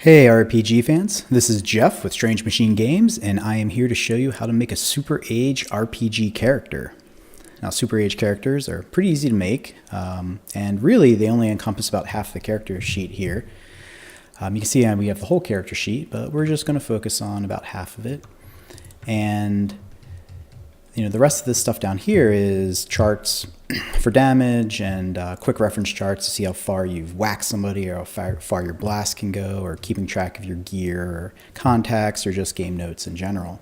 Hey RPG fans, this is Jeff with Strange Machine Games, and I am here to show you how to make a SuperAge RPG character. Now, SuperAge characters are pretty easy to make, and really they only encompass about half the character sheet here. You can see we have the whole character sheet, but we're just going to focus on about half of it. And the rest of this stuff down here is charts for damage and quick reference charts to see how far you've whacked somebody or how far your blast can go, or keeping track of your gear or contacts or just game notes in general.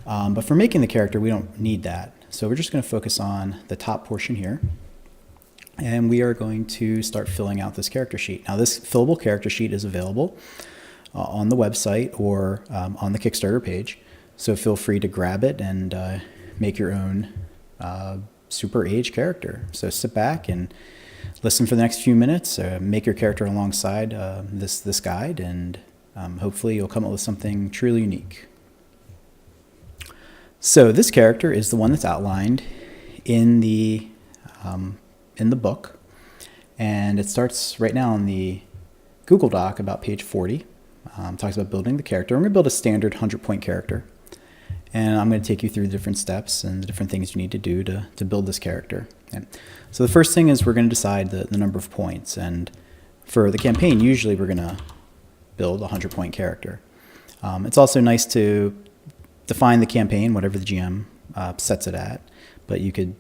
But for making the character, we don't need that. So we're just going to focus on the top portion here. And we are going to start filling out this character sheet. Now, this fillable character sheet is available on the website or on the Kickstarter page. So feel free to grab it and make your own SuperAge character. So sit back and listen for the next few minutes, make your character alongside this guide, and hopefully you'll come up with something truly unique. So this character is the one that's outlined in the book, and it starts right now in the Google Doc about page 40. Talks about building the character. I'm going to build a standard 100-point character. And I'm going to take you through the different steps and the different things you need to do to build this character. Okay. So the first thing is we're going to decide the number of points. And for the campaign, usually we're going to build a 100-point character. It's also nice to define the campaign, whatever the GM sets it at. But you could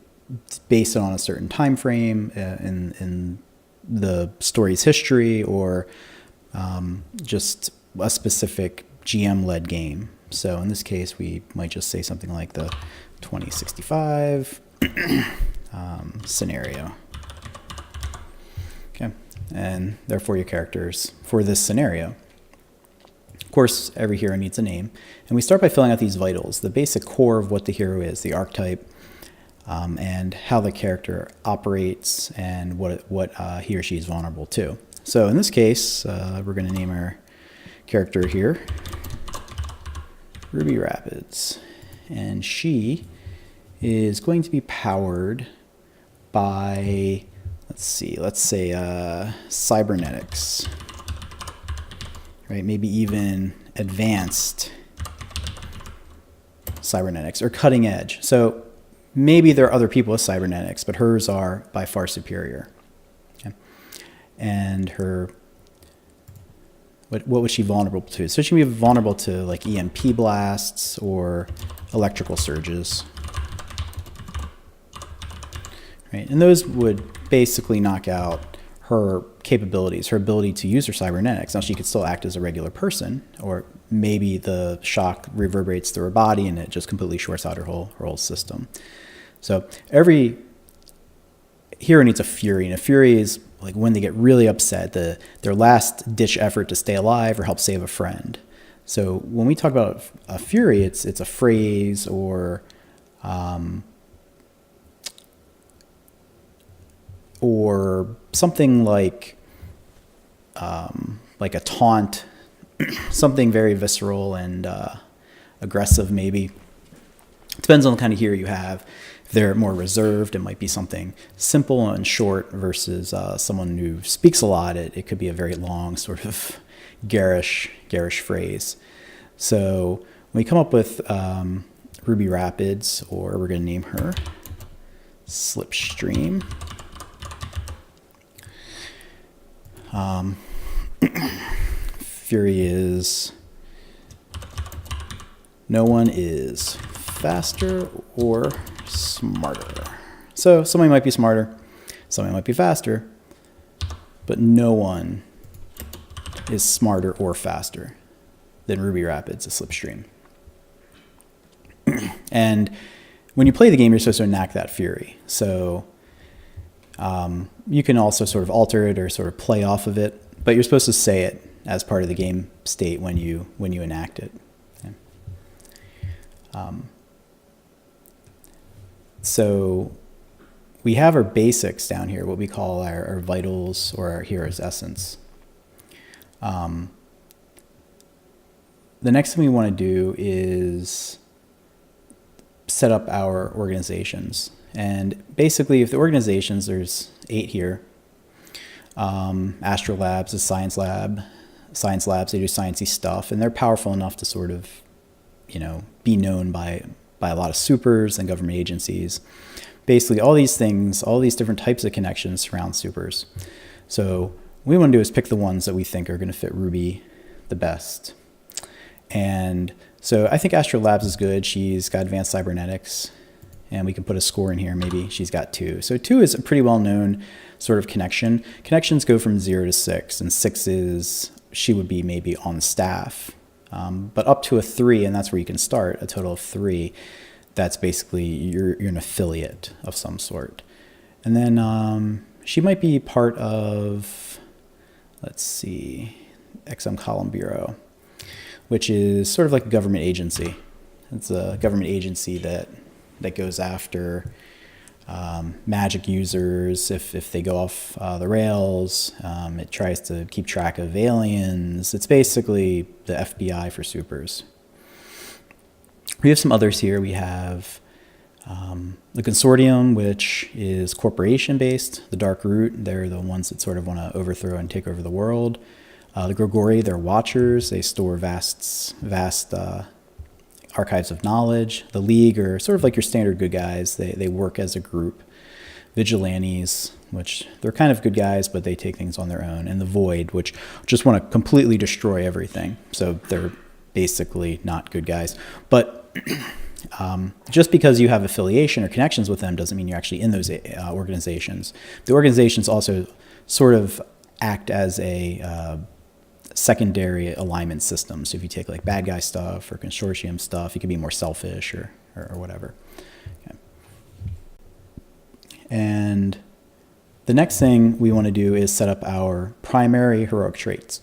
base it on a certain time frame in the story's history, or just a specific GM-led game. So in this case, we might just say something like the 2065 scenario. Okay, and therefore your characters for this scenario. Of course, every hero needs a name. And we start by filling out these vitals, the basic core of what the hero is, the archetype, and how the character operates and what he or she is vulnerable to. So in this case, we're going to name our character here Ruby Rapids, and she is going to be powered by, let's say cybernetics, right? Maybe even advanced cybernetics or cutting edge. So maybe there are other people with cybernetics, but hers are by far superior. Okay? And her, what was she vulnerable to? So she can be vulnerable to like EMP blasts or electrical surges. Right? And those would basically knock out her capabilities, her ability to use her cybernetics. Now she could still act as a regular person, or maybe the shock reverberates through her body and it just completely shorts out her whole system. So every hero needs a fury, and a fury is like when they get really upset, their last ditch effort to stay alive or help save a friend. So when we talk about a fury, it's a phrase or something like a taunt, something very visceral and aggressive maybe. Depends on the kind of hero you have. If they're more reserved, it might be something simple and short versus someone who speaks a lot. It could be a very long sort of garish phrase. So when we come up with Ruby Rapids, or we're going to name her Slipstream. Fury is no one is faster or smarter. So somebody might be smarter, somebody might be faster, but no one is smarter or faster than Ruby Rapids, a Slipstream. And when you play the game, you're supposed to enact that fury. So you can also sort of alter it or sort of play off of it, but you're supposed to say it as part of the game state when you enact it. Okay. So we have our basics down here, what we call our vitals or our hero's essence. The next thing we want to do is set up our organizations. And basically, if the organizations, there's 8 here. Astro Labs, a science lab, science labs. They do sciencey stuff, and they're powerful enough to sort of, be known by a lot of supers and government agencies. Basically, all these things, all these different types of connections surround supers. So what we want to do is pick the ones that we think are going to fit Ruby the best. And so I think Astro Labs is good. She's got advanced cybernetics, and we can put a score in here. Maybe she's got 2. So 2 is a pretty well-known sort of connection. Connections go from 0 to 6, and 6 is she would be maybe on the staff. But up to a 3, and that's where you can start, a total of 3. That's basically you're an affiliate of some sort. And then she might be part of, let's see, XM Column Bureau, which is sort of like a government agency. It's a government agency that goes after magic users if they go off the rails. It tries to keep track of aliens. It's basically the FBI for supers. We have some others here. We have the Consortium, which is corporation-based. The Dark Root, they're the ones that sort of want to overthrow and take over the world. The Grigori, they're watchers. They store vast archives of knowledge. The League are sort of like your standard good guys. They work as a group. Vigilantes, which they're kind of good guys, but they take things on their own. And the Void, which just want to completely destroy everything. So they're basically not good guys. But just because you have affiliation or connections with them doesn't mean you're actually in those organizations. The organizations also sort of act as a secondary alignment system. So if you take like bad guy stuff or consortium stuff, you can be more selfish or whatever. Okay. And the next thing we want to do is set up our primary heroic traits,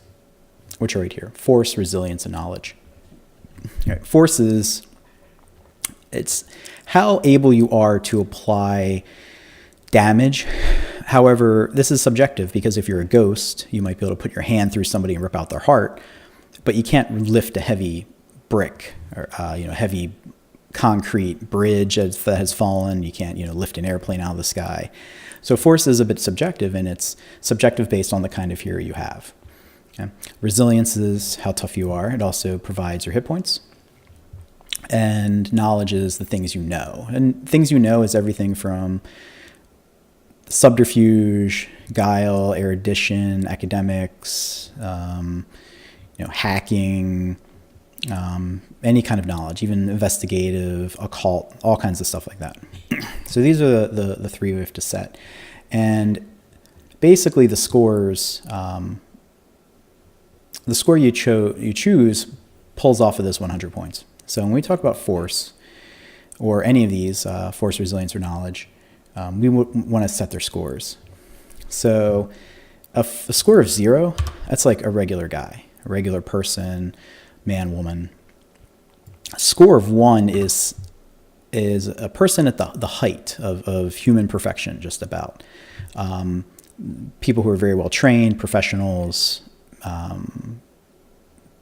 which are right here: force, resilience, and knowledge. All right. Force is, it's how able you are to apply damage. However, this is subjective, because if you're a ghost, you might be able to put your hand through somebody and rip out their heart, but you can't lift a heavy brick or heavy concrete bridge that has fallen. You can't lift an airplane out of the sky. So force is a bit subjective, and it's subjective based on the kind of hero you have. Okay? Resilience is how tough you are. It also provides your hit points. And knowledge is the things you know. And things you know is everything from subterfuge, guile, erudition, academics, hacking, any kind of knowledge, even investigative, occult, all kinds of stuff like that. So these are the 3 we have to set. And basically the scores, the score you choose pulls off of this 100 points. So when we talk about force, or any of these, force, resilience, or knowledge, we want to set their scores. So a score of 0, that's like a regular guy, a regular person, man, woman. A score of 1 is a person at the height of human perfection, just about. People who are very well trained, professionals,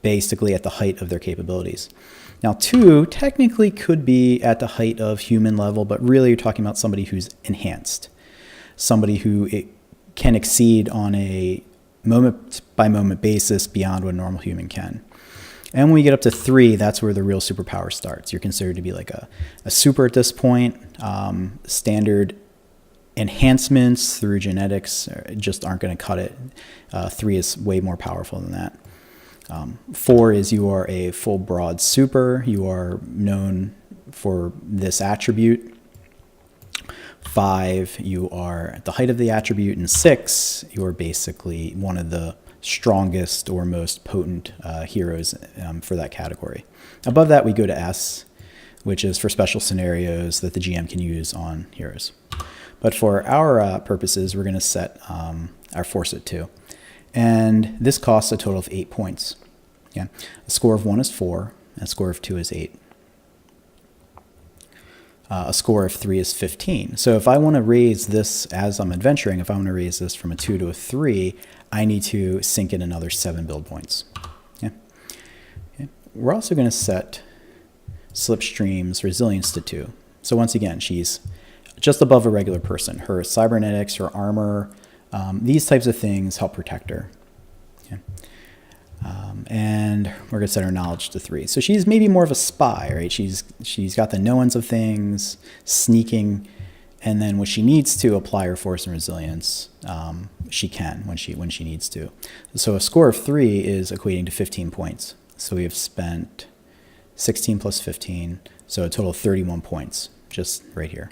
basically at the height of their capabilities. Now 2 technically could be at the height of human level, but really you're talking about somebody who's enhanced, somebody who can exceed on a moment-by-moment basis beyond what a normal human can. And when we get up to 3, that's where the real superpower starts. You're considered to be like a super at this point. Standard enhancements through genetics just aren't going to cut it. 3 is way more powerful than that. 4 is you are a full broad super. You are known for this attribute. 5, you are at the height of the attribute. And 6, you are basically one of the strongest or most potent heroes for that category. Above that, we go to S, which is for special scenarios that the GM can use on heroes. But for our purposes, we're going to set our force at 2. And this costs a total of 8 points. Yeah. A score of 1 is 4, and a score of 2 is 8. A score of 3 is 15. So if I want to raise this as I'm adventuring, if I want to raise this from a 2 to a 3, I need to sink in another 7 build points. Yeah. Okay. We're also going to set Slipstream's resilience to 2. So once again, she's just above a regular person. Her cybernetics, her armor, these types of things help protect her. Okay. And we're going to set her knowledge to 3. So she's maybe more of a spy, right? She's got the knowings of things, sneaking, and then when she needs to apply her force and resilience, she can when she needs to. So a score of 3 is equating to 15 points. So we have spent 16 plus 15, so a total of 31 points just right here.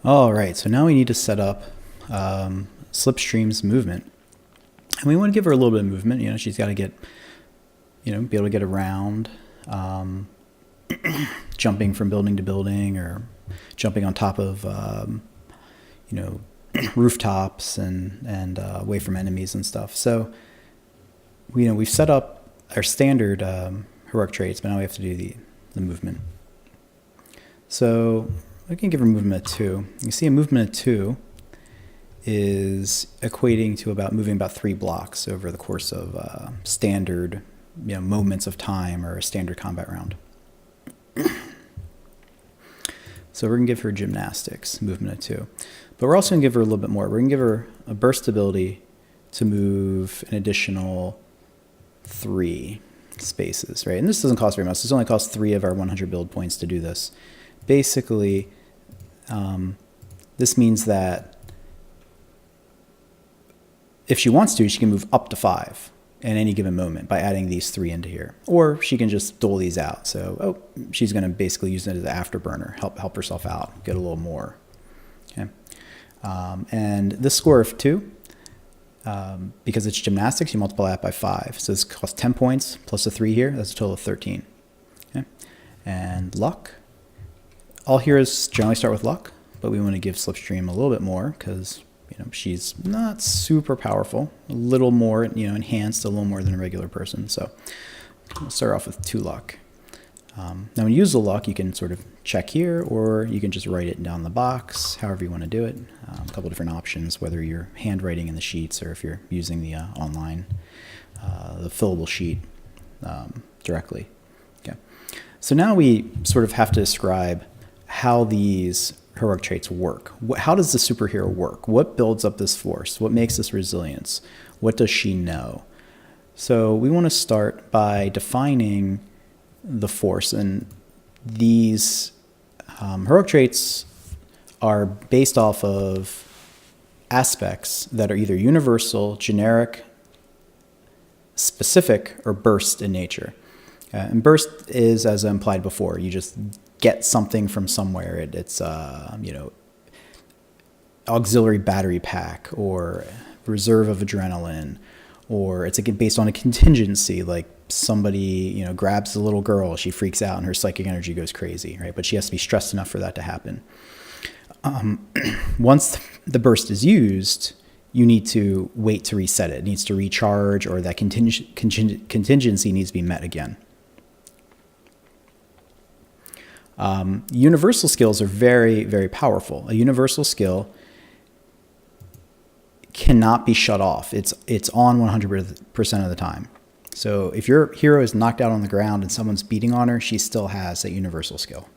All right, so now we need to set up Slipstream's movement. And we want to give her a little bit of movement. You know, she's got to get, be able to get around, jumping from building to building, or jumping on top of, rooftops and away from enemies and stuff. So, we've set up our standard heroic traits, but now we have to do the movement. So we can give her movement of 2. You can see a movement of 2 is equating to moving about 3 blocks over the course of standard, moments of time or a standard combat round. So we're going to give her gymnastics, movement of 2. But we're also going to give her a little bit more. We're going to give her a burst ability to move an additional 3 spaces, right? And this doesn't cost very much. This only costs 3 of our 100 build points to do this. Basically, this means that if she wants to, she can move up to 5 at any given moment by adding these 3 into here. Or she can just dole these out. So, she's going to basically use it as an afterburner, help herself out, get a little more. Okay. And this score of 2, because it's gymnastics, you multiply that by 5. So this costs 10 points plus a 3 here. That's a total of 13. Okay. And luck. All heroes generally start with luck, but we want to give Slipstream a little bit more because she's not super powerful, a little more, enhanced, a little more than a regular person. So we'll start off with 2 luck. Now when you use the luck, you can sort of check here, or you can just write it down the box, however you want to do it. A couple different options, whether you're handwriting in the sheets or if you're using the online, the fillable sheet directly. Okay. So now we sort of have to describe how these heroic traits work. How does the superhero work? What builds up this force? What makes this resilience? What does she know? So we want to start by defining the force, and these heroic traits are based off of aspects that are either universal, generic, specific, or burst in nature. And burst is, as I implied before, you just get something from somewhere. It's auxiliary battery pack, or reserve of adrenaline, or it's based on a contingency, like somebody grabs the little girl, she freaks out and her psychic energy goes crazy, right? But she has to be stressed enough for that to happen. Once the burst is used, you need to wait to reset it. It needs to recharge, or that contingency needs to be met again. Universal skills are very, very powerful. A universal skill cannot be shut off. It's on 100% of the time. So if your hero is knocked out on the ground and someone's beating on her, she still has that universal skill.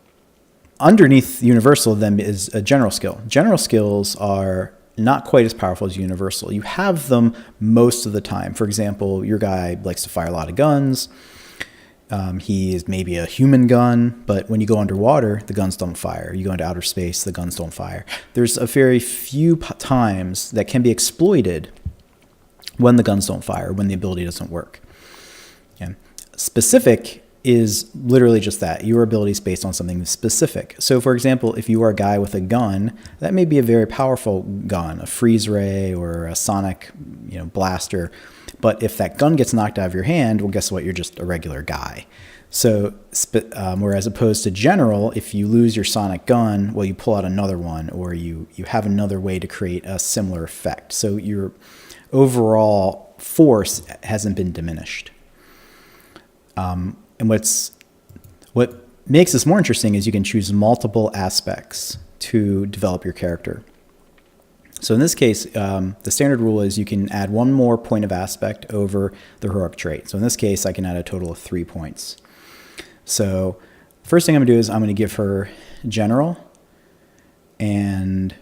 Underneath universal then is a general skill. General skills are not quite as powerful as universal. You have them most of the time. For example, your guy likes to fire a lot of guns. He is maybe a human gun, but when you go underwater, the guns don't fire. You go into outer space, the guns don't fire. There's a very few times that can be exploited when the guns don't fire, when the ability doesn't work. Okay. Specific is literally just that. Your ability is based on something specific. So for example, if you are a guy with a gun, that may be a very powerful gun, a freeze ray or a sonic, blaster. But if that gun gets knocked out of your hand, well, guess what? You're just a regular guy. So whereas opposed to general, if you lose your sonic gun, well, you pull out another one, or you have another way to create a similar effect. So your overall force hasn't been diminished. And what makes this more interesting is you can choose multiple aspects to develop your character. So in this case, the standard rule is you can add 1 more point of aspect over the heroic trait. So in this case, I can add a total of 3 points. So first thing I'm going to do is I'm going to give her general, and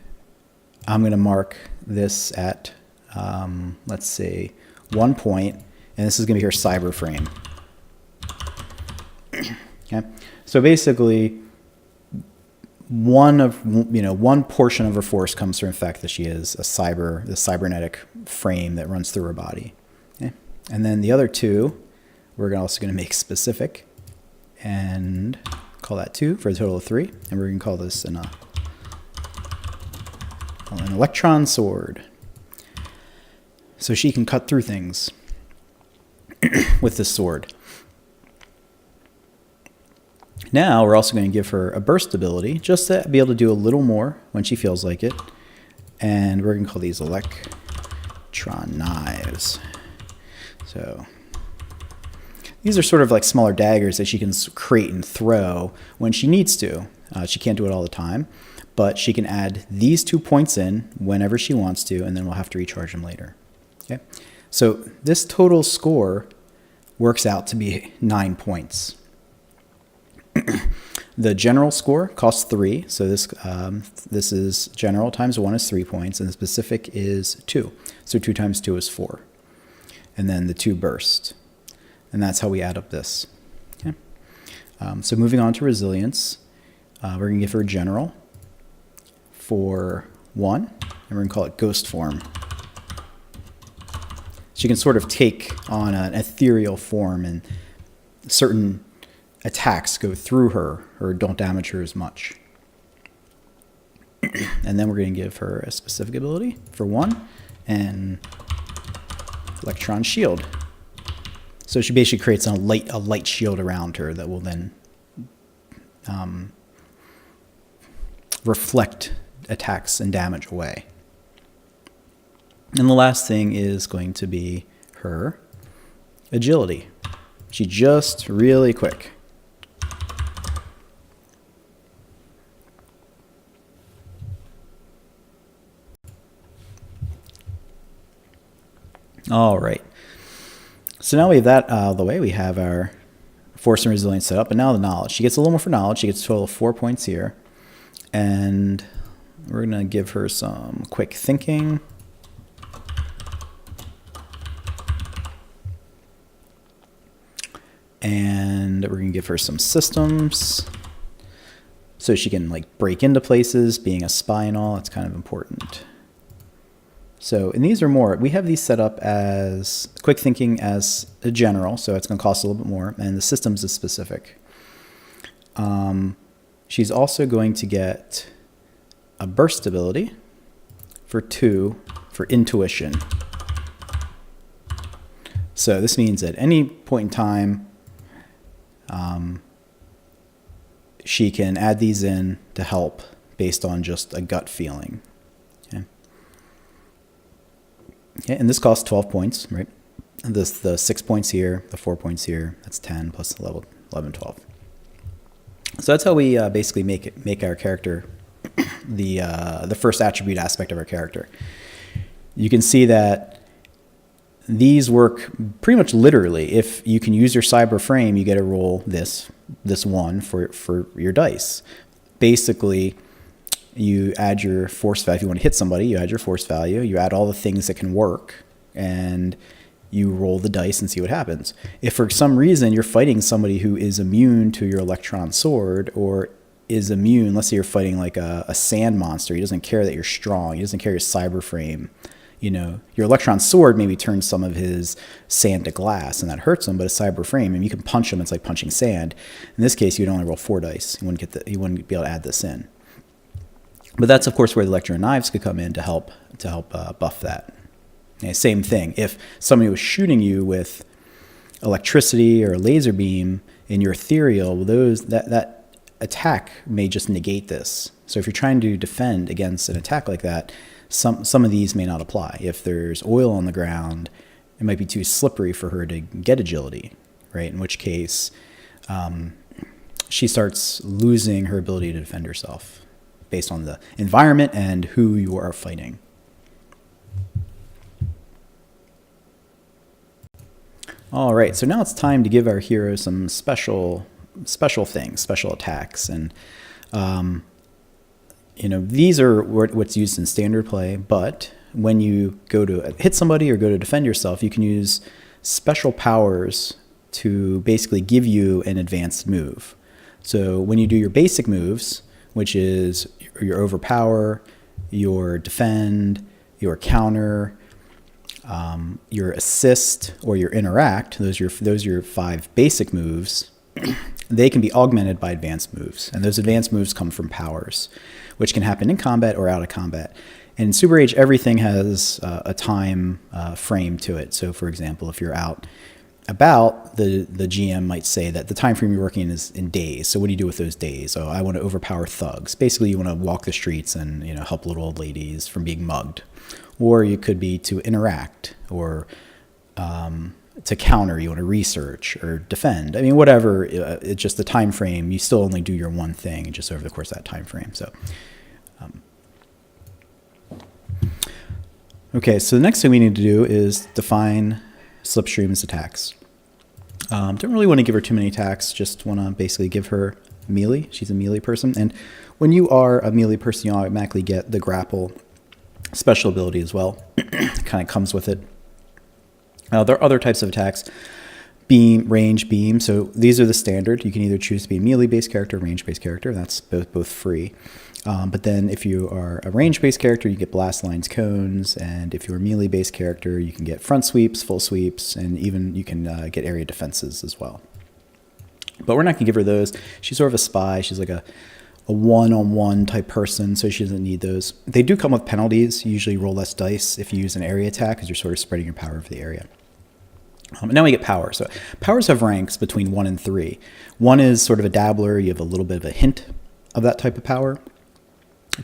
I'm going to mark this at, let's say, 1 point. and this is going to be her cyber frame. Okay, so basically, one portion of her force comes from the fact that she is the cybernetic frame that runs through her body. Okay? And then the other two, we're also going to make specific and call that 2 for a total of 3. And we're going to call this an electron sword. So she can cut through things with this sword. Now we're also going to give her a burst ability just to be able to do a little more when she feels like it. And we're going to call these electron knives. So these are sort of like smaller daggers that she can create and throw when she needs to. She can't do it all the time, but she can add these 2 points in whenever she wants to, and then we'll have to recharge them later. Okay, so this total score works out to be 9 points. The general score costs 3, so this is general times 1 is 3 points, and the specific is 2. So 2 times 2 is 4. And then the 2 burst. And that's how we add up this. Okay. So moving on to resilience, we're going to give her general for 1, and we're going to call it ghost form. She can sort of take on an ethereal form, and certain attacks go through her or don't damage her as much. And then we're going to give her a specific ability for 1 and electron shield. So she basically creates a light shield around her that will then reflect attacks and damage away. And the last thing is going to be her agility. She's just really quick. All right. So now we have that out of the way. We have our force and resilience set up, and now the knowledge. She gets a little more for knowledge. She gets a total of 4 points here. And we're going to give her some quick thinking. And we're going to give her some systems. So she can like break into places, being a spy and all. It's kind of important. So, and these are more, we have these set up as quick thinking as a general, so it's going to cost a little bit more, and the systems is specific. She's also going to get a burst ability for 2 for intuition. So this means at any point in time, she can add these in to help based on just a gut feeling. Okay, and this costs 12 points, right? And the 6 points here, the 4 points here, that's 10 plus the level 11, 12. So that's how we basically make our character the first attribute aspect of our character. You can see that these work pretty much literally. If you can use your cyber frame, you get to roll this 1 for your dice. Basically, you add your force value. If you want to hit somebody, you add your force value. You add all the things that can work, and you roll the dice and see what happens. If for some reason you're fighting somebody who is immune to your electron sword, or is immune, let's say you're fighting like a sand monster, he doesn't care that you're strong, he doesn't care your cyber frame. You know, your electron sword maybe turns some of his sand to glass, and that hurts him, but a cyber frame, and you can punch him, it's like punching sand. In this case, you'd only roll 4 dice. You wouldn't be able to add this in. But that's, of course, where the electron knives could come in to help buff that. Okay, same thing. If somebody was shooting you with electricity or a laser beam in your ethereal, that attack may just negate this. So if you're trying to defend against an attack like that, some of these may not apply. If there's oil on the ground, it might be too slippery for her to get agility, right? In which case, she starts losing her ability to defend herself based on the environment and who you are fighting. All right, so now it's time to give our hero some special things, special attacks, and these are what's used in standard play. But when you go to hit somebody or go to defend yourself, you can use special powers to basically give you an advanced move. So when you do your basic moves, which is your overpower, your defend, your counter, your assist, or your interact, those are your 5 basic moves, they can be augmented by advanced moves. And those advanced moves come from powers, which can happen in combat or out of combat. And in Super Age, everything has a time frame to it. So for example, if you're out about, the GM might say that the time frame you're working in is in days. So what do you do with those days? Oh, I want to overpower thugs. Basically, you want to walk the streets and help little old ladies from being mugged. Or you could be to interact, or to counter. You want to research or defend. I mean, whatever. It's just the time frame. You still only do your one thing just over the course of that time frame. So. Okay, so the next thing we need to do is define Slipstream's attacks. Don't really want to give her too many attacks, just want to basically give her melee. She's a melee person, and when you are a melee person, you automatically get the grapple special ability as well. It kind of comes with it. There are other types of attacks. Beam, range, beam. So these are the standard. You can either choose to be a melee-based character or range-based character. That's both free. But then if you are a range-based character, you get blast lines, cones. And if you're a melee-based character, you can get front sweeps, full sweeps, and even you can get area defenses as well. But we're not going to give her those. She's sort of a spy. She's like a one-on-one type person, so she doesn't need those. They do come with penalties. You usually roll less dice if you use an area attack, because you're sort of spreading your power over the area. Now we get power. So powers have ranks between 1 and 3. 1 is sort of a dabbler. You have a little bit of a hint of that type of power.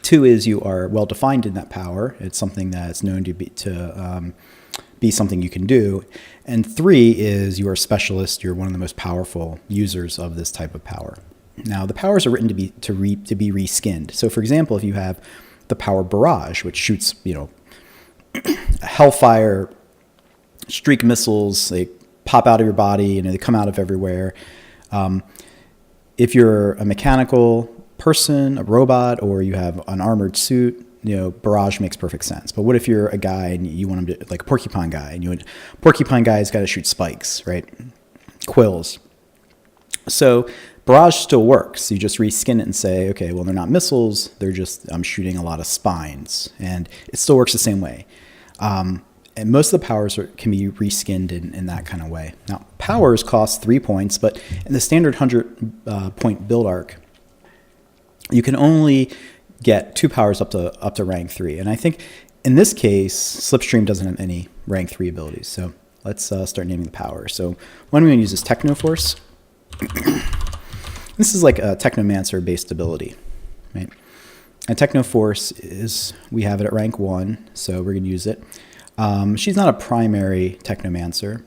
2 is you are well defined in that power. It's something that's known to be something you can do. And 3 is you are a specialist. You're one of the most powerful users of this type of power. Now the powers are written to be reskinned. So for example, if you have the power barrage, which shoots hellfire streak missiles, they pop out of your body, they come out of everywhere. If you're a mechanical person, a robot, or you have an armored suit, barrage makes perfect sense. But what if you're a guy and you want him to, like a porcupine guy, and porcupine guy's got to shoot spikes, right? Quills. So barrage still works. You just reskin it and say, okay, well, they're not missiles. They're just, I'm shooting a lot of spines. And it still works the same way. And most of the powers can be reskinned in that kind of way. Now, powers cost 3 points, but in the standard 100-point build arc, you can only get 2 powers up to rank 3. And I think in this case, Slipstream doesn't have any rank 3 abilities. So let's start naming the powers. So one we're going to use is Technoforce. This is like a Technomancer-based ability, right? And Technoforce is, we have it at rank 1, so we're going to use it. She's not a primary Technomancer.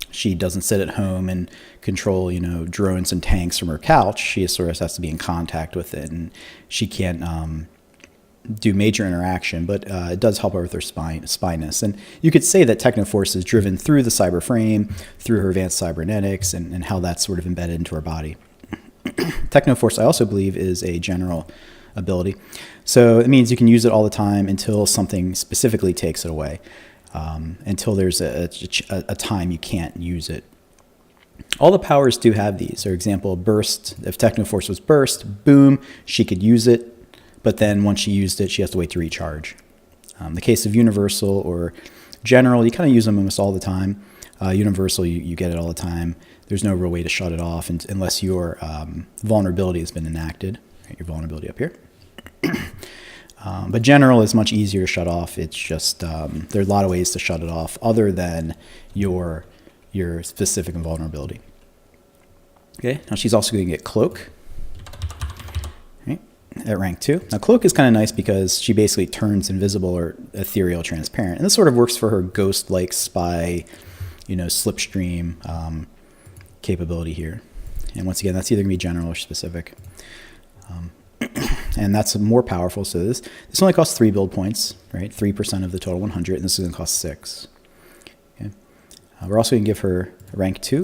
She doesn't sit at home and control, drones and tanks from her couch. She sort of has to be in contact with it, and she can't do major interaction, but it does help her with her spyness. And you could say that Technoforce is driven through the cyber frame, through her advanced cybernetics, and how that's sort of embedded into her body. Technoforce, I also believe, is a general ability. So it means you can use it all the time until something specifically takes it away, until there's a time you can't use it. All the powers do have these. For example, burst. If Technoforce was burst, boom, she could use it, but then once she used it, she has to wait to recharge. The case of universal or general, you kind of use them almost all the time. Universal, you get it all the time. There's no real way to shut it off unless your vulnerability has been enacted. Your vulnerability up here. But general is much easier to shut off. It's just there are a lot of ways to shut it off other than your specific vulnerability. Okay, now she's also going to get cloak, right, at rank 2. Now cloak is kind of nice because she basically turns invisible or ethereal transparent, and this sort of works for her ghost-like spy, slipstream capability here. And once again, that's either going to be general or specific. And that's more powerful. So this only costs 3 build points, right? 3% of the total 100, and this is going to cost 6. Okay. We're also going to give her rank 2. We're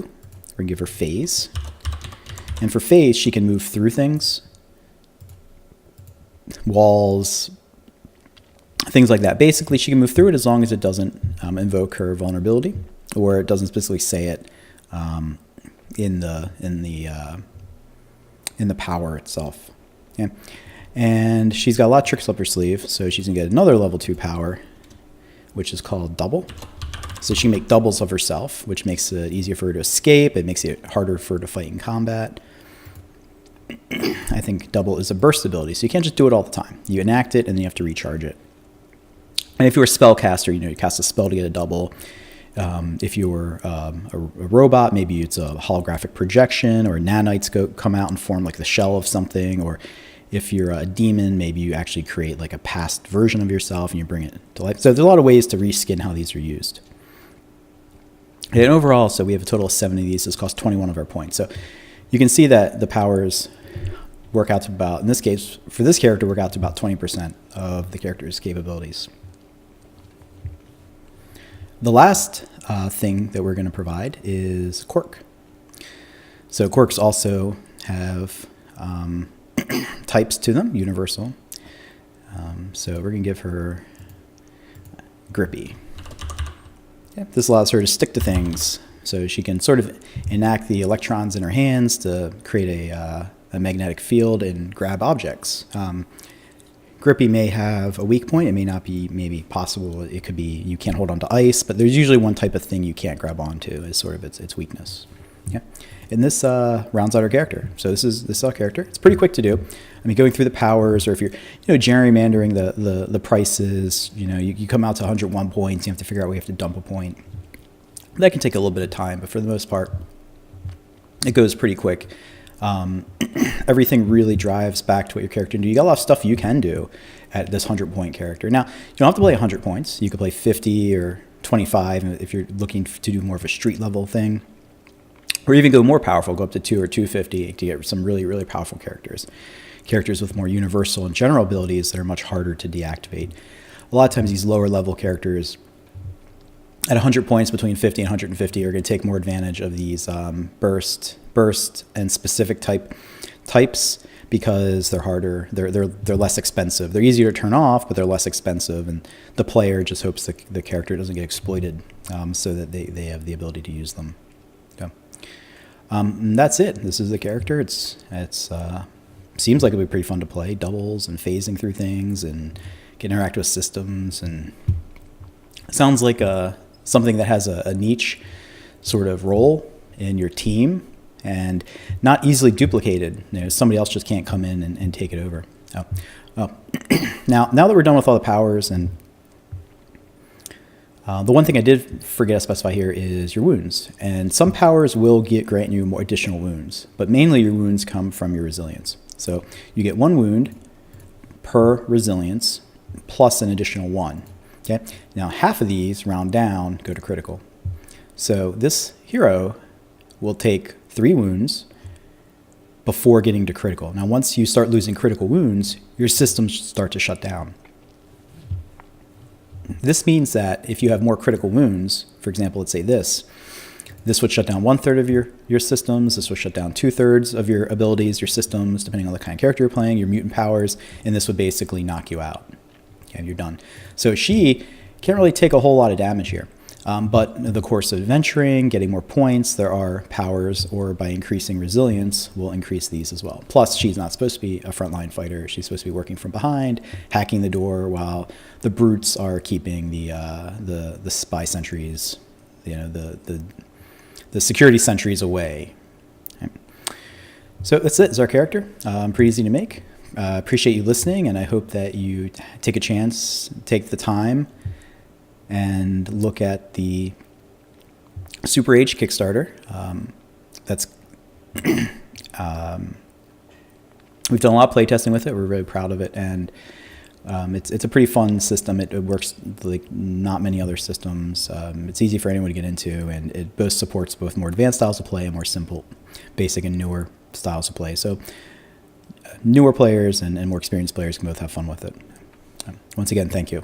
going to give her phase. And for phase, she can move through things, walls, things like that. Basically, she can move through it as long as it doesn't invoke her vulnerability. or it doesn't specifically say it in the power itself. Okay? And she's got a lot of tricks up her sleeve, so she's gonna get another level 2 power, which is called double. So she can make doubles of herself, which makes it easier for her to escape. It makes it harder for her to fight in combat. I think double is a burst ability, so you can't just do it all the time. You enact it, and then you have to recharge it. And if you were a spellcaster, you cast a spell to get a double. If you were a robot, maybe it's a holographic projection, or nanites come out and form like the shell of something. Or if you're a demon, maybe you actually create like a past version of yourself and you bring it to life. So there's a lot of ways to reskin how these are used. And overall, so we have a total of 7 of these. This costs 21 of our points. So you can see that the powers work out to about, in this case, for this character, work out to about 20% of the character's capabilities. The last thing that we're going to provide is quirk. So quirks also have types to them, universal. So we're going to give her grippy. Yep. This allows her to stick to things, so she can sort of enact the electrons in her hands to create a magnetic field and grab objects. Grippy may have a weak point. It may not be maybe possible. It could be you can't hold on to ice, but there's usually one type of thing you can't grab onto is sort of its weakness. Yeah. And this rounds out our character. So this is our character. It's pretty quick to do. I mean, going through the powers, or if you're gerrymandering the prices, you come out to 101 points. You have to figure out where you have to dump a point. That can take a little bit of time, but for the most part, it goes pretty quick. Everything really drives back to what your character can do. You got a lot of stuff you can do at this 100-point character. Now, you don't have to play 100 points. You could play 50 or 25 if you're looking to do more of a street level thing. Or even go more powerful, go up to 2 or 250 to get some really, really powerful characters. Characters with more universal and general abilities that are much harder to deactivate. A lot of times these lower level characters at 100 points between 50 and 150 are going to take more advantage of these burst and specific types because they're harder, they're less expensive. They're easier to turn off, but they're less expensive, and the player just hopes the character doesn't get exploited so that they have the ability to use them. And that's it. This is the character. It's seems like it'll be pretty fun to play. Doubles and phasing through things and get interact with systems, and it sounds like something that has a niche sort of role in your team and not easily duplicated. Somebody else just can't come in and take it over. Now that we're done with all the powers, and the one thing I did forget to specify here is your wounds. And some powers will grant you more additional wounds, but mainly your wounds come from your resilience. So you get 1 wound per resilience plus an additional 1. Okay. Now half of these round down go to critical. So this hero will take 3 wounds before getting to critical. Now once you start losing critical wounds, your systems start to shut down. This means that if you have more critical wounds, for example, let's say this would shut down 1/3 of your systems. This would shut down 2/3 of your abilities, your systems, depending on the kind of character you're playing, your mutant powers, and this would basically knock you out. Okay, you're done. So she can't really take a whole lot of damage here. But in the course of adventuring, getting more points, there are powers, or by increasing resilience, will increase these as well. Plus, she's not supposed to be a frontline fighter. She's supposed to be working from behind, hacking the door, while the brutes are keeping the spy sentries, the security sentries away. Okay. So that's it. It's our character. Pretty easy to make. Appreciate you listening, and I hope that you take a chance, take the time, and look at the SuperAge Kickstarter. We've done a lot of playtesting with it. We're really proud of it, and it's a pretty fun system. It works like not many other systems. It's easy for anyone to get into, and it both supports both more advanced styles of play and more simple, basic, and newer styles of play. So newer players and more experienced players can both have fun with it. Once again, thank you.